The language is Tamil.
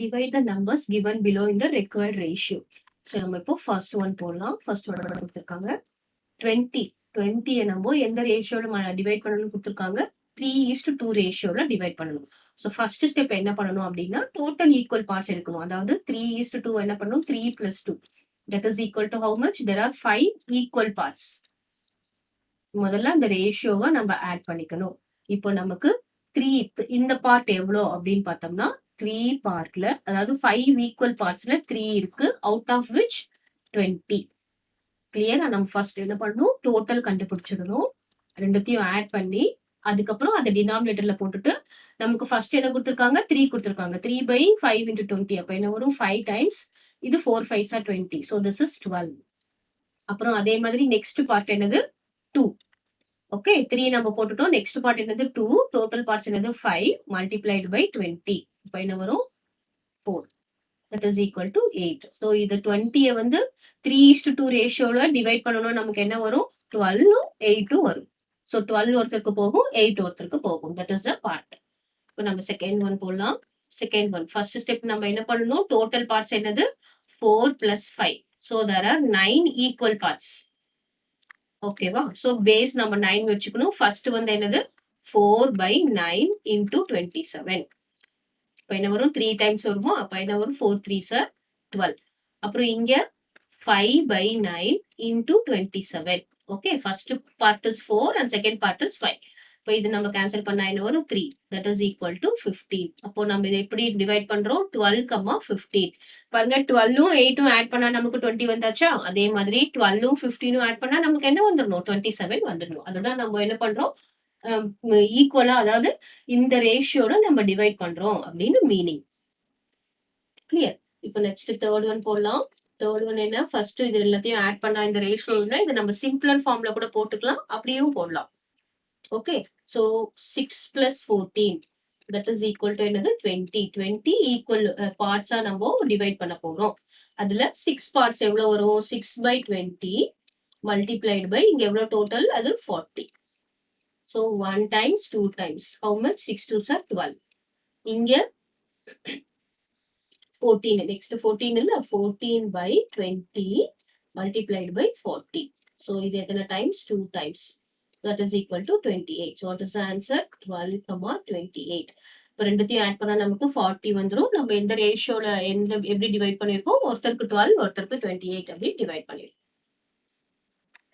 divide the numbers given below in the required ratio. So நம்ம இப்போ first one போடலாம். first one கொடுத்திருக்காங்க 20 நம்ம எந்த ரேஷியோல டிவைட் பண்ணணும்னு கொடுத்திருக்காங்க 3:2 ரேஷியோல டிவைட் பண்ணணும். ஸோ ஃபர்ஸ்ட் ஸ்டெப் என்ன பண்ணணும் அப்படின்னா டோட்டல் ஈக்குவல் பார்ட்ஸ் எடுக்கணும். அதாவது 3:2 என்ன பண்ணணும் 3 + 2 that is equal to how much? There are 5 equal parts. முதல்ல அந்த ரேஷியோவை நம்ம ஆட் பண்ணிக்கணும். இப்போ நமக்கு 3 இந்த பார்ட் எவ்வளோ அப்படின்னு பார்த்தோம்னா 3 பார்ட்ல அதாவது 5 ஈக்குவல் பார்ட்ஸ்ல 3 இருக்கு அவுட் ஆஃப் விச் 20. கிளியரா? நம்ம ஃபர்ஸ்ட் என்ன பண்ணணும் டோட்டல் கண்டுபிடிச்சிடணும். ரெண்டுத்தையும் ஆட் பண்ணி அதுக்கப்புறம் அதை டினாமினேட்டர்ல போட்டுட்டு நமக்கு ஃபர்ஸ்ட் என்ன கொடுத்துருக்காங்க 3 கொடுத்துருக்காங்க 3/5 × 20 அப்ப என்ன வரும் 5 டைம்ஸ் இது 4 5s are 20. So this is 12. அப்புறம் அதே மாதிரி நெக்ஸ்ட் பார்ட் என்னது 2. ஓகே 3 நம்ம போட்டுட்டோம். நெக்ஸ்ட் பார்ட் என்னது 2. டோட்டல் பார்ட்ஸ் என்னது 5 மல்டிப்ளைட் பை 20. இப்போ என்ன வரும் 4. that is equal to 8. So இது 20 வந்து 3:2 ரேஷியோல டிவைட் பண்ணணும். நமக்கு என்ன வரும் 12 8 வரும். ஸோ 12 ஒருத்தருக்கு போகும் 8 ஒருத்தருக்கு போகும். That is the part. இப்போ நம்ம செகண்ட் ஒன் போடலாம். செகண்ட் ஒன் ஃபர்ஸ்ட் ஸ்டெப் நம்ம என்ன பண்ணணும் டோட்டல் பார்ட்ஸ் என்னது 4 + 5. So there are 9 equal parts. ஓகேவா? ஸோ பேஸ் நம்ம 9 வச்சுக்கணும். ஃபர்ஸ்ட் வந்து என்னது 4/9 × 27. இப்போ என்ன வரும் 3 டைம்ஸ் வருமோ அப்போ என்ன வரும் 4 3s are 12. அப்புறம் இங்க 5/9 × 27. Okay first part is 4 and second part is 5. இப்போ இது நம்ம கேன்சல் பண்ணா என்ன வரும் 3. that is equal to 15. அப்போ நம்ம இதை எப்படி டிவைட் பண்றோம் 12, 15. பாருங்க 12ம் 8ம் ஆட் பண்ணா நமக்கு 20 வந்தாச்சா? அதே மாதிரி 12ம் 15ம் ஆட் பண்ணா நமக்கு என்ன வந்துடணும் 27 வந்துடணும். அதுதான் நம்ம என்ன பண்றோம் ஈக்குவலா அதாவது இந்த ரேஷியோட நம்ம டிவைட் பண்றோம் அப்படின்னு மீனிங். கிளியர்? இப்போ நெக்ஸ்ட் தேர்ட் ஒன் போடலாம். தேர்ட் ஒன் என்ன ஃபர்ஸ்ட் இது எல்லாத்தையும் ஆட் பண்ணா இந்த ரேஷியோல இதை நம்ம சிம்பிளர் ஃபார்ம்ல கூட போட்டுக்கலாம், அப்படியும் போடலாம். Okay so 6 + 14 that is equal to என்னது 20 ஈக்குவல் பார்ட்ஸா நம்ம டிவைட் பண்ண போறோம். அதுல 6 பார்ட்ஸ் எவ்வளவு வரும் 6/20 மல்டிப்ளைட் பை இங்க எவ்வளவு டோட்டல் அது 40. So 1 times 2 times how much 6 2s are 12. இங்க 14 நெக்ஸ்ட் 14 இல்ல 14/20 மல்டிப்ளைட் பை 40. ஸோ இது எத்தனை times 2 times. that is equal to 28. So what is the answer 12, 28. இப்போ ரெண்டுத்தையும் ஆட் பண்ணா நமக்கு 40 வந்துரும். நம்ம எந்த ரேஷியோல எப்படி டிவைட் பண்ணிருக்கோம் ஒருத்தருக்கு 12 ஒருத்தருக்கு 28 அப்படி டிவைட் பண்ணிருக்கோம்.